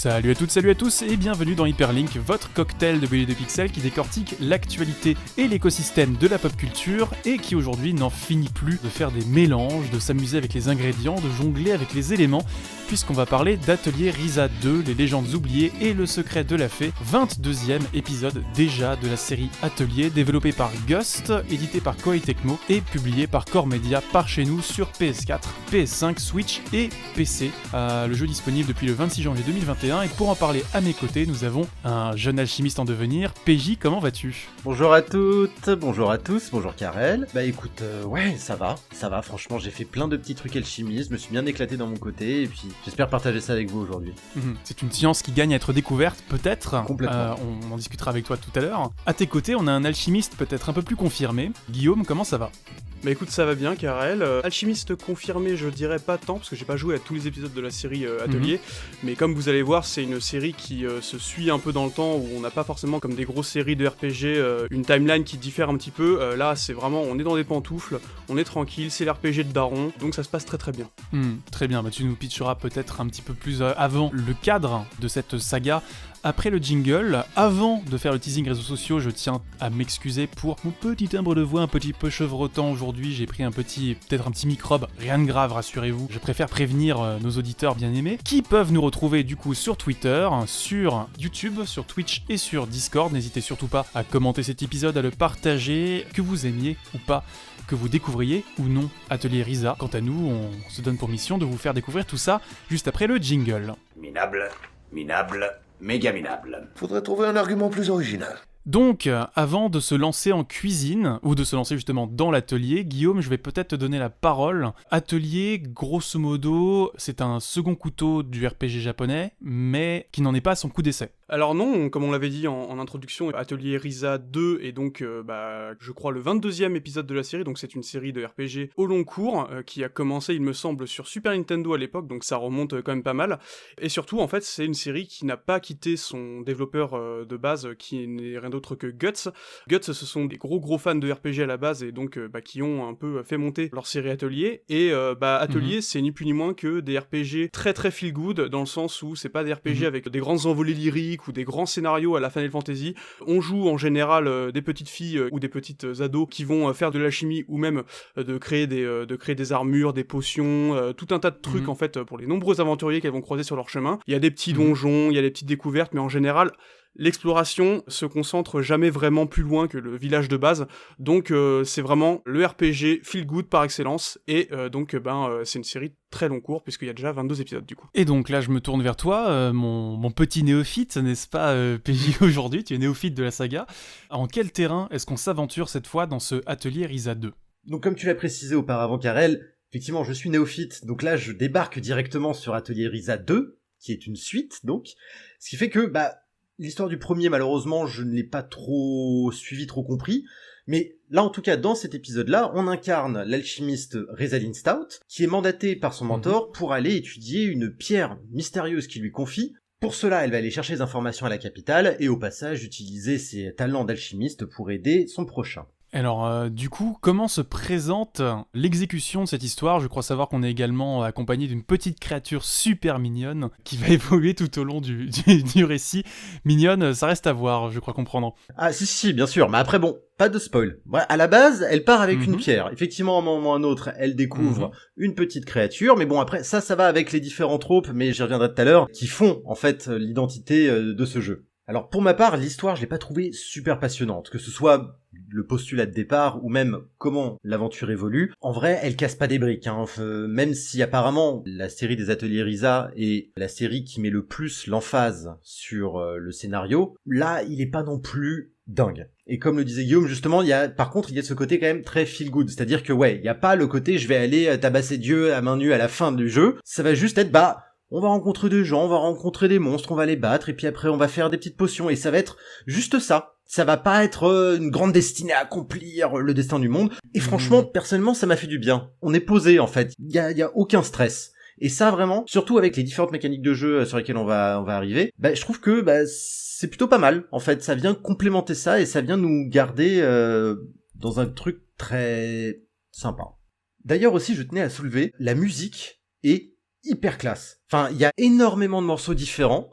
Salut à toutes, salut à tous et bienvenue dans Hyperlink, votre cocktail de BD de pixels qui décortique l'actualité et l'écosystème de la pop culture et qui aujourd'hui n'en finit plus de faire des mélanges, de s'amuser avec les ingrédients, de jongler avec les éléments, puisqu'on va parler d'Atelier Ryza 2, les légendes oubliées et le secret de la fée, 22e épisode déjà de la série Atelier, développé par Gust, édité par Koei Tecmo et publié par Core Media par chez nous sur PS4, PS5, Switch et PC. Le jeu disponible depuis le 26 janvier 2021 et pour en parler à mes côtés, nous avons un jeune alchimiste en devenir. PJ, comment vas-tu ? Bonjour à toutes, bonjour à tous, bonjour Karel. Bah écoute, ouais, ça va, franchement j'ai fait plein de petits trucs alchimistes, je me suis bien éclaté dans mon côté et puis j'espère partager ça avec vous aujourd'hui. C'est une science qui gagne à être découverte, peut-être. Complètement. On en discutera avec toi tout à l'heure. À tes côtés, on a un alchimiste peut-être un peu plus confirmé. Guillaume, comment ça va ? Bah écoute, ça va bien, Karel. Alchimiste confirmé, je dirais pas tant, parce que j'ai pas joué à tous les épisodes de la série Atelier, mais comme vous allez voir, c'est une série qui se suit un peu dans le temps, où on n'a pas forcément, comme des grosses séries de RPG, une timeline qui diffère un petit peu. Là, c'est vraiment, on est dans des pantoufles, on est tranquille, c'est l'RPG de Daron, donc ça se passe très très bien. Très bien, tu nous pitcheras peut-être un petit peu plus avant le cadre de cette saga. Après le jingle, avant de faire le teasing réseaux sociaux, je tiens à m'excuser pour mon petit timbre de voix un petit peu chevrotant aujourd'hui. J'ai pris peut-être un petit microbe, rien de grave, rassurez-vous. Je préfère prévenir nos auditeurs bien-aimés, qui peuvent nous retrouver du coup sur Twitter, sur YouTube, sur Twitch et sur Discord. N'hésitez surtout pas à commenter cet épisode, à le partager, que vous aimiez ou pas, que vous découvriez ou non Atelier Ryza. Quant à nous, on se donne pour mission de vous faire découvrir tout ça juste après le jingle. Minable, méga minable. Faudrait trouver un argument plus original. Donc, avant de se lancer en cuisine, ou de se lancer justement dans l'atelier, Guillaume, je vais peut-être te donner la parole. Atelier, grosso modo, c'est un second couteau du RPG japonais, mais qui n'en est pas à son coup d'essai. Alors non, comme on l'avait dit en introduction, Atelier Ryza 2 est donc, je crois, le 22e épisode de la série, donc c'est une série de RPG au long cours, qui a commencé, il me semble, sur Super Nintendo à l'époque, donc ça remonte quand même pas mal. Et surtout, en fait, c'est une série qui n'a pas quitté son développeur de base, qui n'est rien d'autre que Guts. Guts, ce sont des gros fans de RPG à la base, et donc qui ont un peu fait monter leur série Atelier. Et Atelier, c'est ni plus ni moins que des RPG très très feel good, dans le sens où c'est pas des RPG avec des grandes envolées lyriques, ou des grands scénarios à la Final Fantasy. On joue en général des petites filles ou des petites ados qui vont faire de l'alchimie ou même de créer des armures, des potions, tout un tas de trucs en fait pour les nombreux aventuriers qu'elles vont croiser sur leur chemin. Il y a des petits donjons, il y a des petites découvertes, mais en général l'exploration se concentre jamais vraiment plus loin que le village de base, donc c'est vraiment le RPG feel good par excellence, et c'est une série très long cours, puisqu'il y a déjà 22 épisodes du coup. Et donc là je me tourne vers toi, mon petit néophyte, n'est-ce pas PJ aujourd'hui, tu es néophyte de la saga. En quel terrain est-ce qu'on s'aventure cette fois dans ce Atelier Ryza 2 ? Donc comme tu l'as précisé auparavant Karel, effectivement je suis néophyte, donc là je débarque directement sur Atelier Ryza 2, qui est une suite donc, ce qui fait que l'histoire du premier, malheureusement, je ne l'ai pas trop suivi, trop compris. Mais là, en tout cas, dans cet épisode-là, on incarne l'alchimiste Rhysaldin Stout, qui est mandaté par son mentor pour aller étudier une pierre mystérieuse qu'il lui confie. Pour cela, elle va aller chercher des informations à la capitale et au passage utiliser ses talents d'alchimiste pour aider son prochain. Alors, du coup, comment se présente l'exécution de cette histoire ? Je crois savoir qu'on est également accompagné d'une petite créature super mignonne qui va évoluer tout au long du récit. Mignonne, ça reste à voir, je crois comprendre. Ah si, bien sûr, mais après bon, pas de spoil. Voilà, à la base, elle part avec une pierre. Effectivement, à un moment ou à un autre, elle découvre une petite créature, mais bon, après, ça va avec les différents tropes, mais j'y reviendrai tout à l'heure, qui font, en fait, l'identité de ce jeu. Alors pour ma part, l'histoire, je l'ai pas trouvée super passionnante, que ce soit le postulat de départ ou même comment l'aventure évolue. En vrai, elle casse pas des briques, même si apparemment la série des Ateliers Ryza est la série qui met le plus l'emphase sur le scénario. Là, il est pas non plus dingue. Et comme le disait Guillaume, justement, il y a ce côté quand même très feel good, c'est-à-dire que il y a pas le côté je vais aller tabasser Dieu à main nue à la fin du jeu. Ça va juste être on va rencontrer des gens, on va rencontrer des monstres, on va les battre, et puis après on va faire des petites potions, et ça va être juste ça. Ça va pas être une grande destinée à accomplir le destin du monde. Et franchement, personnellement, ça m'a fait du bien. On est posé, en fait. Il y a aucun stress. Et ça, vraiment, surtout avec les différentes mécaniques de jeu sur lesquelles on va arriver, je trouve que c'est plutôt pas mal. En fait, ça vient complémenter ça, et ça vient nous garder dans un truc très sympa. D'ailleurs aussi, je tenais à soulever, la musique est hyper classe. Enfin, il y a énormément de morceaux différents.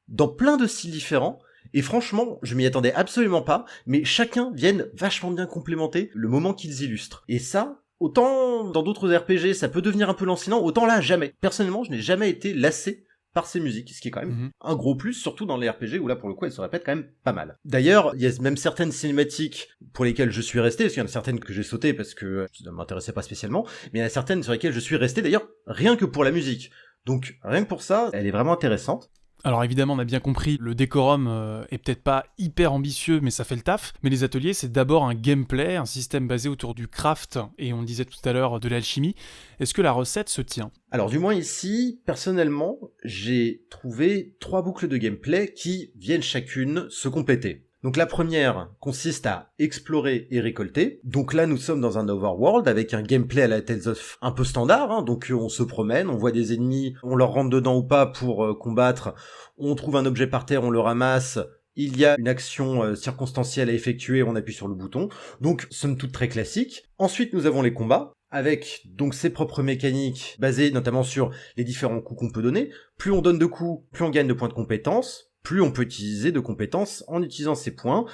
dans plein de styles différents. Et franchement, je m'y attendais absolument pas, mais chacun viennent vachement bien complémenter le moment qu'ils illustrent. Et ça, autant dans d'autres RPG, ça peut devenir un peu lancinant, autant là, jamais. Personnellement, je n'ai jamais été lassé par ces musiques, ce qui est quand même un gros plus, surtout dans les RPG où là, pour le coup, elles se répètent quand même pas mal. D'ailleurs, il y a même certaines cinématiques pour lesquelles je suis resté, parce qu'il y en a certaines que j'ai sautées parce que ça ne m'intéressait pas spécialement, mais il y en a certaines sur lesquelles je suis resté, d'ailleurs, rien que pour la musique. Donc, rien que pour ça, elle est vraiment intéressante. Alors évidemment, on a bien compris, le décorum est peut-être pas hyper ambitieux, mais ça fait le taf. Mais les ateliers, c'est d'abord un gameplay, un système basé autour du craft, et on le disait tout à l'heure, de l'alchimie. Est-ce que la recette se tient ? Alors du moins ici, personnellement, j'ai trouvé 3 boucles de gameplay qui viennent chacune se compléter. Donc la première consiste à explorer et récolter. Donc là, nous sommes dans un overworld avec un gameplay à la Tales of un peu standard. Donc on se promène, on voit des ennemis, on leur rentre dedans ou pas pour combattre. On trouve un objet par terre, on le ramasse. Il y a une action circonstancielle à effectuer, on appuie sur le bouton. Donc somme toute très classique. Ensuite, nous avons les combats, avec donc ses propres mécaniques basées notamment sur les différents coups qu'on peut donner. Plus on donne de coups, plus on gagne de points de compétence. Plus on peut utiliser de compétences en utilisant ces points,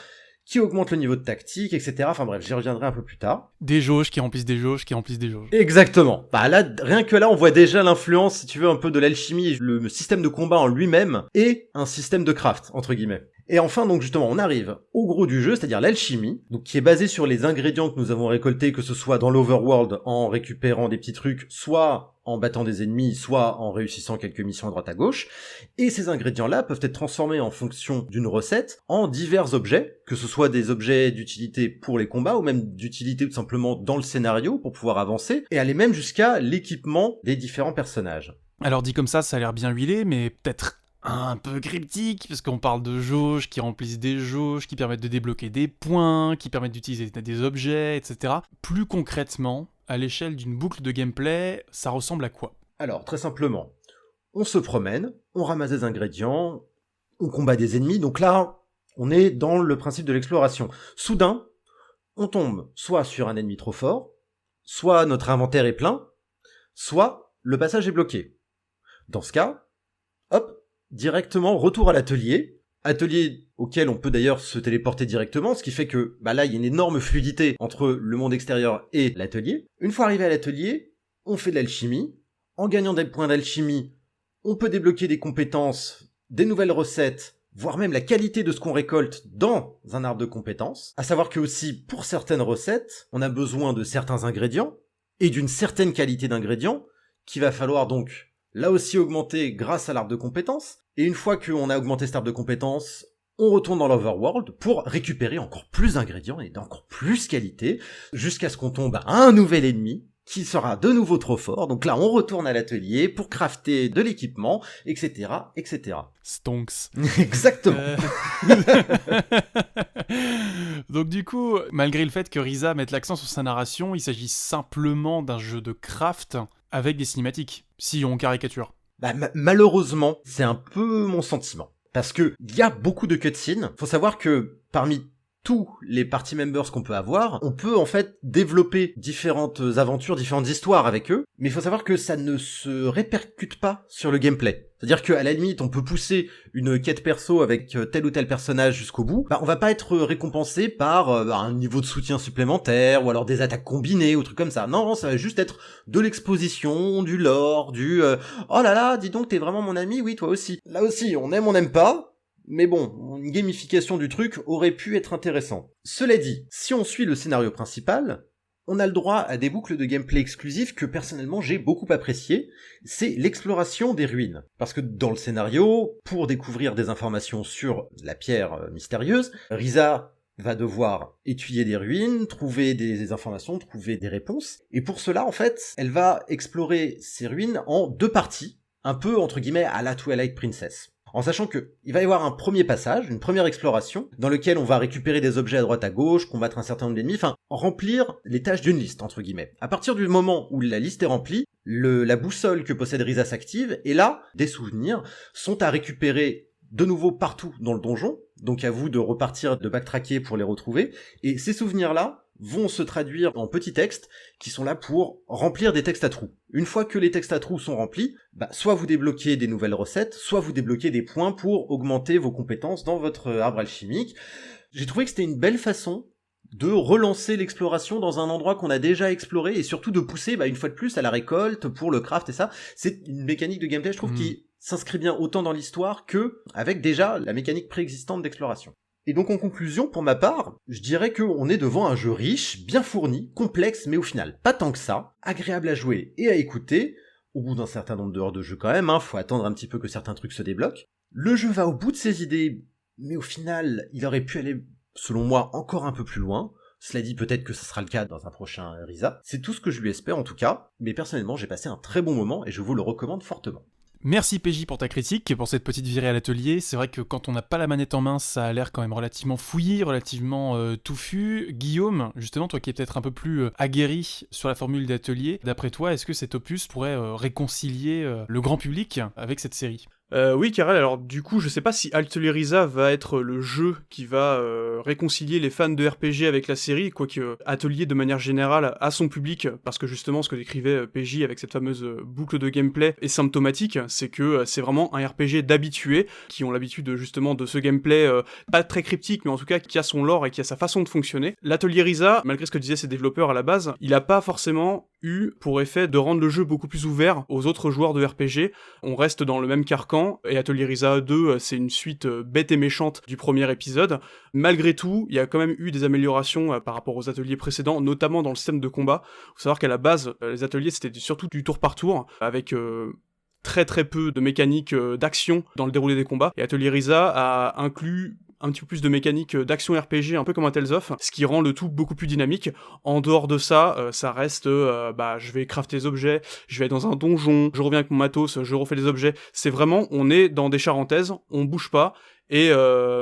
qui augmentent le niveau de tactique, etc. Enfin bref, j'y reviendrai un peu plus tard. Des jauges qui remplissent des jauges qui remplissent des jauges. Exactement. Bah là, rien que là, on voit déjà l'influence, si tu veux, un peu de l'alchimie, le système de combat en lui-même, et un système de craft, entre guillemets. Et enfin, donc justement, on arrive au gros du jeu, c'est-à-dire l'alchimie, donc qui est basée sur les ingrédients que nous avons récoltés, que ce soit dans l'overworld en récupérant des petits trucs, soit en battant des ennemis, soit en réussissant quelques missions à droite à gauche. Et ces ingrédients-là peuvent être transformés en fonction d'une recette en divers objets, que ce soit des objets d'utilité pour les combats, ou même d'utilité tout simplement dans le scénario pour pouvoir avancer, et aller même jusqu'à l'équipement des différents personnages. Alors dit comme ça a l'air bien huilé, mais peut-être un peu cryptique, parce qu'on parle de jauges qui remplissent des jauges, qui permettent de débloquer des points, qui permettent d'utiliser des objets, etc. Plus concrètement, à l'échelle d'une boucle de gameplay, ça ressemble à quoi ? Alors, très simplement, on se promène, on ramasse des ingrédients, on combat des ennemis, donc là, on est dans le principe de l'exploration. Soudain, on tombe soit sur un ennemi trop fort, soit notre inventaire est plein, soit le passage est bloqué. Dans ce cas, hop, directement retour à l'atelier auquel on peut d'ailleurs se téléporter directement, ce qui fait que là il y a une énorme fluidité entre le monde extérieur et l'atelier. Une fois arrivé à l'atelier, on fait de l'alchimie. En gagnant des points d'alchimie, on peut débloquer des compétences, des nouvelles recettes, voire même la qualité de ce qu'on récolte dans un arbre de compétences. À savoir que aussi, pour certaines recettes, on a besoin de certains ingrédients et d'une certaine qualité d'ingrédients qu'il va falloir donc là aussi augmenter grâce à l'arbre de compétences. Et une fois qu'on a augmenté cet arbre de compétences, on retourne dans l'overworld pour récupérer encore plus d'ingrédients et d'encore plus qualité, jusqu'à ce qu'on tombe à un nouvel ennemi qui sera de nouveau trop fort. Donc là, on retourne à l'atelier pour crafter de l'équipement, etc., etc. Stonks. Exactement. Donc du coup, malgré le fait que Risa mette l'accent sur sa narration, il s'agit simplement d'un jeu de craft avec des cinématiques, si on caricature. Malheureusement, c'est un peu mon sentiment. Parce que il y a beaucoup de cutscenes. Faut savoir que parmi tous les party members qu'on peut avoir, on peut en fait développer différentes aventures, différentes histoires avec eux, mais il faut savoir que ça ne se répercute pas sur le gameplay. C'est-à-dire qu'à la limite, on peut pousser une quête perso avec tel ou tel personnage jusqu'au bout, on va pas être récompensé par un niveau de soutien supplémentaire, ou alors des attaques combinées, ou trucs comme ça. Non, ça va juste être de l'exposition, du lore, du oh là là, dis donc, t'es vraiment mon ami, oui, toi aussi. Là aussi, on n'aime pas, mais bon, une gamification du truc aurait pu être intéressant. Cela dit, si on suit le scénario principal, on a le droit à des boucles de gameplay exclusives que personnellement j'ai beaucoup appréciées, c'est l'exploration des ruines. Parce que dans le scénario, pour découvrir des informations sur la pierre mystérieuse, Risa va devoir étudier des ruines, trouver des informations, trouver des réponses, et pour cela en fait, elle va explorer ces ruines en 2 parties, un peu entre guillemets à la Twilight Princess. En sachant que il va y avoir un premier passage, une première exploration, dans lequel on va récupérer des objets à droite à gauche, combattre un certain nombre d'ennemis, enfin, remplir les tâches d'une liste, entre guillemets. À partir du moment où la liste est remplie, la boussole que possède Risa s'active, et là, des souvenirs sont à récupérer de nouveau partout dans le donjon, donc à vous de repartir, de backtracker pour les retrouver, et ces souvenirs-là vont se traduire en petits textes qui sont là pour remplir des textes à trous. Une fois que les textes à trous sont remplis, soit vous débloquez des nouvelles recettes, soit vous débloquez des points pour augmenter vos compétences dans votre arbre alchimique. J'ai trouvé que c'était une belle façon de relancer l'exploration dans un endroit qu'on a déjà exploré et surtout de pousser une fois de plus à la récolte pour le craft et ça. C'est une mécanique de gameplay, je trouve, qui s'inscrit bien autant dans l'histoire que avec déjà la mécanique préexistante d'exploration. Et donc en conclusion, pour ma part, je dirais qu'on est devant un jeu riche, bien fourni, complexe, mais au final pas tant que ça, agréable à jouer et à écouter, au bout d'un certain nombre d'heures de jeu quand même, faut attendre un petit peu que certains trucs se débloquent. Le jeu va au bout de ses idées, mais au final, il aurait pu aller, selon moi, encore un peu plus loin. Cela dit, peut-être que ce sera le cas dans un prochain Risa. C'est tout ce que je lui espère en tout cas, mais personnellement j'ai passé un très bon moment et je vous le recommande fortement. Merci PJ pour ta critique et pour cette petite virée à l'atelier. C'est vrai que quand on n'a pas la manette en main, ça a l'air quand même relativement fouillis, relativement touffu. Guillaume, justement, toi qui es peut-être un peu plus aguerri sur la formule d'atelier, d'après toi, est-ce que cet opus pourrait réconcilier le grand public avec cette série ? Oui, Karel, alors du coup, je sais pas si Atelier Risa va être le jeu qui va réconcilier les fans de RPG avec la série, quoique Atelier, de manière générale, a son public, parce que justement, ce que décrivait PJ avec cette fameuse boucle de gameplay est symptomatique, c'est que c'est vraiment un RPG d'habitués, qui ont l'habitude justement de ce gameplay, pas très cryptique, mais en tout cas qui a son lore et qui a sa façon de fonctionner. L'Atelier Risa, malgré ce que disaient ses développeurs à la base, il a pas forcément eu pour effet de rendre le jeu beaucoup plus ouvert aux autres joueurs de RPG. On reste dans le même carcan, et Atelier Risa 2, c'est une suite bête et méchante du premier épisode. Malgré tout, il y a quand même eu des améliorations par rapport aux ateliers précédents, notamment dans le système de combat. Faut savoir qu'à la base, les ateliers, c'était surtout du tour par tour, avec très très peu de mécaniques d'action dans le déroulé des combats. Et Atelier Risa a inclus un petit peu plus de mécanique d'action RPG, un peu comme un Tales of, ce qui rend le tout beaucoup plus dynamique. En dehors de ça, ça reste, je vais crafter des objets, je vais dans un donjon, je reviens avec mon matos, je refais des objets. C'est vraiment, on est dans des charentaises, on bouge pas, et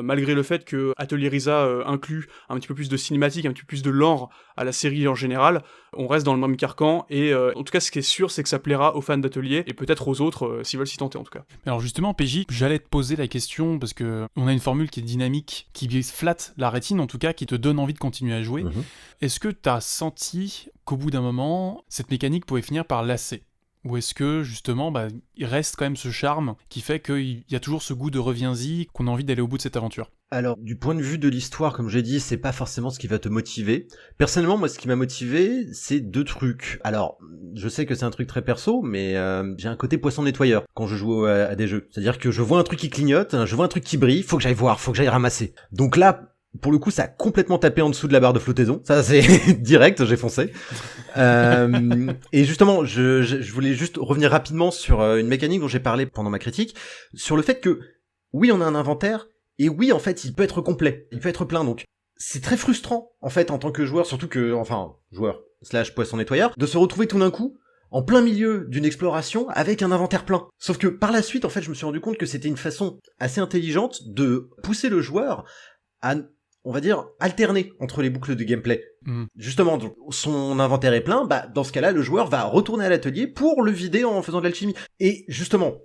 malgré le fait que Atelier Risa inclut un petit peu plus de cinématique, un petit peu plus de lore à la série en général, on reste dans le même carcan, et en tout cas ce qui est sûr c'est que ça plaira aux fans d'Atelier, et peut-être aux autres s'ils veulent s'y tenter en tout cas. Alors justement PJ, j'allais te poser la question, parce que on a une formule qui est dynamique, qui flatte la rétine en tout cas, qui te donne envie de continuer à jouer. Est-ce que t'as senti qu'au bout d'un moment, cette mécanique pouvait finir par lasser ? Ou est-ce que, justement, il reste quand même ce charme qui fait qu'il y a toujours ce goût de reviens-y, qu'on a envie d'aller au bout de cette aventure ? Alors, du point de vue de l'histoire, comme j'ai dit, c'est pas forcément ce qui va te motiver. Personnellement, moi, ce qui m'a motivé, c'est 2 trucs. Alors, je sais que c'est un truc très perso, mais j'ai un côté poisson nettoyeur quand je joue à des jeux. C'est-à-dire que je vois un truc qui clignote, je vois un truc qui brille, faut que j'aille voir, faut que j'aille ramasser. Donc là, pour le coup, ça a complètement tapé en dessous de la barre de flottaison. Ça, c'est direct, j'ai foncé. Et justement, je voulais juste revenir rapidement sur une mécanique dont j'ai parlé pendant ma critique, sur le fait que, oui, on a un inventaire, et oui, en fait, il peut être complet, il peut être plein, donc c'est très frustrant, en fait, en tant que joueur, surtout que, joueur / poisson nettoyeur, de se retrouver tout d'un coup en plein milieu d'une exploration avec un inventaire plein. Sauf que par la suite, en fait, je me suis rendu compte que c'était une façon assez intelligente de pousser le joueur à, on va dire, alterner entre les boucles de gameplay. Justement, son inventaire est plein, dans ce cas-là, le joueur va retourner à l'atelier pour le vider en faisant de l'alchimie. Et justement,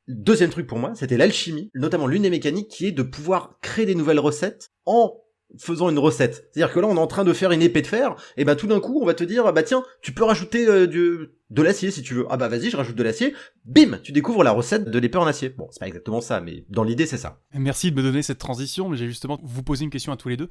deuxième truc pour moi, c'était l'alchimie, notamment l'une des mécaniques qui est de pouvoir créer des nouvelles recettes en faisant une recette. C'est-à-dire que là, on est en train de faire une épée de fer, et tout d'un coup, on va te dire, tiens, tu peux rajouter de l'acier si tu veux. Ah vas-y, je rajoute de l'acier. Bim, tu découvres la recette de l'épée en acier. Bon, c'est pas exactement ça, mais dans l'idée, c'est ça. Merci de me donner cette transition, mais j'ai justement vous poser une question à tous les deux.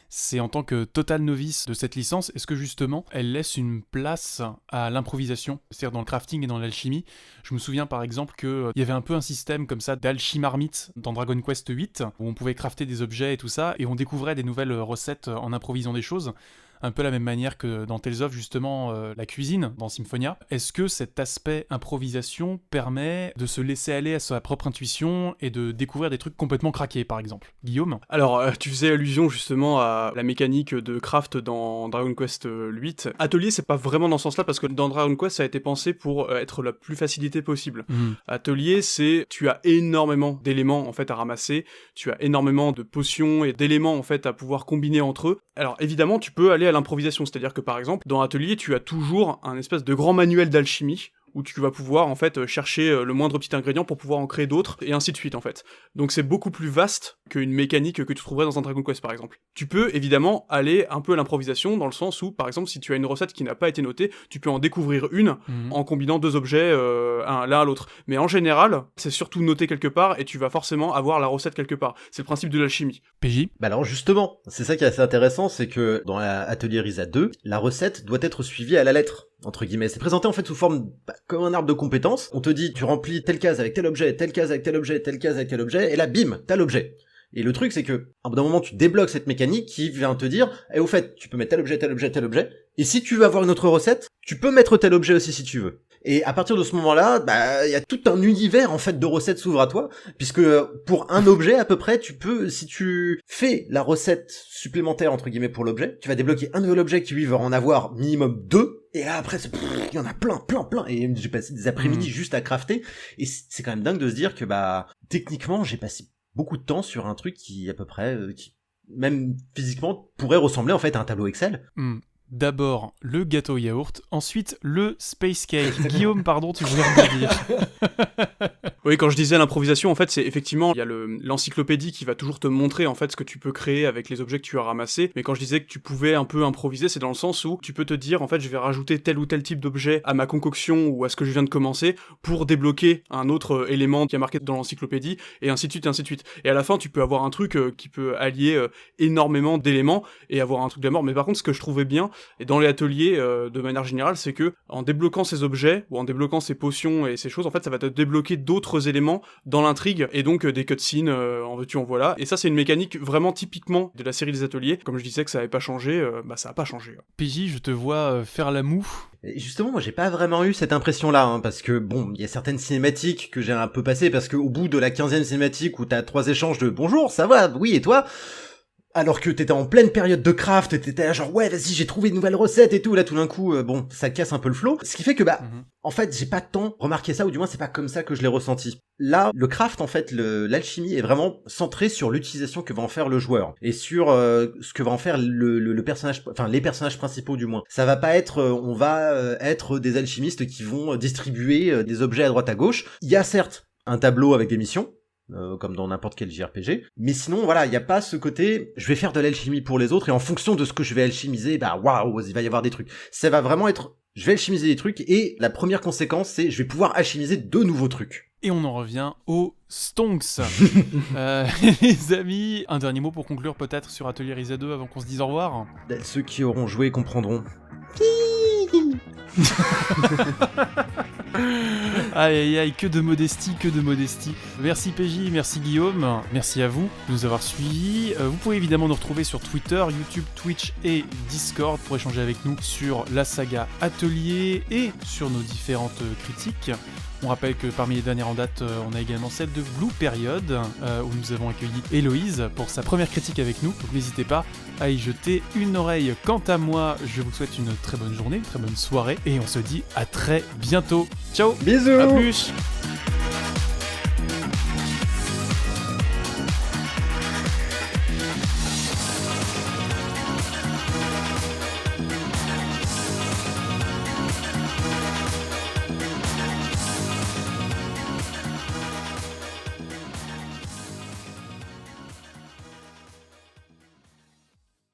C'est en tant que total novice de cette licence, est-ce que justement elle laisse une place à l'improvisation, c'est-à-dire dans le crafting et dans l'alchimie? Je me souviens par exemple qu'il y avait un peu un système comme ça d'alchimarmite dans Dragon Quest 8, où on pouvait crafter des objets et tout ça, et on découvrait des nouvelles recettes en improvisant des choses. Un peu la même manière que dans Tales of, justement, la cuisine, dans Symphonia. Est-ce que cet aspect improvisation permet de se laisser aller à sa propre intuition et de découvrir des trucs complètement craqués, par exemple? Guillaume? Alors, tu faisais allusion justement à la mécanique de craft dans Dragon Quest 8. Atelier, c'est pas vraiment dans ce sens-là, parce que dans Dragon Quest, ça a été pensé pour être la plus facilité possible. Atelier, c'est, tu as énormément d'éléments, en fait, à ramasser, tu as énormément de potions et d'éléments, en fait, à pouvoir combiner entre eux. Alors, évidemment, tu peux aller à l'improvisation, c'est-à-dire que par exemple, dans Atelier, tu as toujours un espèce de grand manuel d'alchimie où tu vas pouvoir en fait chercher le moindre petit ingrédient pour pouvoir en créer d'autres, et ainsi de suite en fait. Donc c'est beaucoup plus vaste qu'une mécanique que tu trouverais dans un Dragon Quest par exemple. Tu peux évidemment aller un peu à l'improvisation, dans le sens où, par exemple, si tu as une recette qui n'a pas été notée, tu peux en découvrir une en combinant 2 objets l'un à l'autre. Mais en général, c'est surtout noté quelque part, et tu vas forcément avoir la recette quelque part. C'est le principe de l'alchimie. PJ ? Bah alors justement, c'est ça qui est assez intéressant, c'est que dans Atelier Risa 2, la recette doit être suivie à la lettre, entre guillemets. C'est présenté en fait sous forme comme un arbre de compétences. On te dit, tu remplis telle case avec tel objet, telle case avec tel objet, telle case avec tel objet, et là, bim, t'as l'objet. Et le truc, c'est que, à un bout d'un moment, tu débloques cette mécanique qui vient te dire, et au fait, tu peux mettre tel objet, tel objet, tel objet, et si tu veux avoir une autre recette, tu peux mettre tel objet aussi si tu veux. Et à partir de ce moment-là, bah, il y a tout un univers, en fait, de recettes s'ouvre à toi, puisque pour un objet, à peu près, tu peux, si tu fais la recette supplémentaire, entre guillemets, pour l'objet, tu vas débloquer un nouvel objet qui, lui, va en avoir minimum 2, et là, après, il y en a plein, et j'ai passé des après-midi juste à crafter, et c'est quand même dingue de se dire que, bah, techniquement, j'ai passé beaucoup de temps sur un truc qui, à peu près, qui, même physiquement, pourrait ressembler, en fait, à un tableau Excel. D'abord le gâteau yaourt, ensuite le space cake. Guillaume, pardon, tu voulais rebondir. Oui, quand je disais l'improvisation, en fait, c'est effectivement, il y a l'encyclopédie qui va toujours te montrer, en fait, ce que tu peux créer avec les objets que tu as ramassés. Mais quand je disais que tu pouvais un peu improviser, c'est dans le sens où tu peux te dire, en fait, je vais rajouter tel ou tel type d'objet à ma concoction ou à ce que je viens de commencer pour débloquer un autre élément qui est marqué dans l'encyclopédie, et ainsi de suite, et ainsi de suite. Et à la fin, tu peux avoir un truc qui peut allier énormément d'éléments et avoir un truc de la mort. Mais par contre, ce que je trouvais bien, et dans les ateliers, de manière générale, c'est que en débloquant ces objets, ou en débloquant ces potions et ces choses, en fait, ça va te débloquer d'autres éléments dans l'intrigue, et donc des cutscenes, en veux-tu, en voilà. Et ça, c'est une mécanique vraiment typiquement de la série des ateliers. Comme je disais que ça avait pas changé, bah ça a pas changé. PJ, je te vois faire la moue. Et justement, moi j'ai pas vraiment eu cette impression-là, hein, parce que bon, il y a certaines cinématiques que j'ai un peu passées, parce qu'au bout de la 15e cinématique où t'as 3 échanges de « Bonjour, ça va, oui, et toi ?» alors que t'étais en pleine période de craft, t'étais là genre ouais vas-y j'ai trouvé une nouvelle recette et tout, là tout d'un coup bon ça casse un peu le flow, ce qui fait que bah en fait j'ai pas tant remarqué ça, ou du moins c'est pas comme ça que je l'ai ressenti. Là le craft en fait, l'alchimie est vraiment centrée sur l'utilisation que va en faire le joueur et sur ce que va en faire le personnage, enfin les personnages principaux du moins. Ça va pas être on va être des alchimistes qui vont distribuer des objets à droite à gauche. Il y a certes un tableau avec des missions, comme dans n'importe quel JRPG. Mais sinon, voilà, il n'y a pas ce côté, je vais faire de l'alchimie pour les autres, et en fonction de ce que je vais alchimiser, bah waouh, il va y avoir des trucs. Ça va vraiment être, je vais alchimiser des trucs, et la première conséquence, c'est, je vais pouvoir alchimiser de nouveaux trucs. Et on en revient aux stonks. Les amis, un dernier mot pour conclure peut-être sur Atelier Risa 2 avant qu'on se dise au revoir. Ceux qui auront joué comprendront. Aïe aïe aïe, que de modestie, que de modestie. Merci PJ, merci Guillaume, merci à vous de nous avoir suivis. Vous pouvez évidemment nous retrouver sur Twitter, YouTube, Twitch et Discord pour échanger avec nous sur la saga Atelier et sur nos différentes critiques. On rappelle que parmi les dernières en date, on a également celle de Blue Period, où nous avons accueilli Héloïse pour sa première critique avec nous. Donc n'hésitez pas à y jeter une oreille. Quant à moi, je vous souhaite une très bonne journée, une très bonne soirée, et on se dit à très bientôt. Ciao. Bisous. À plus.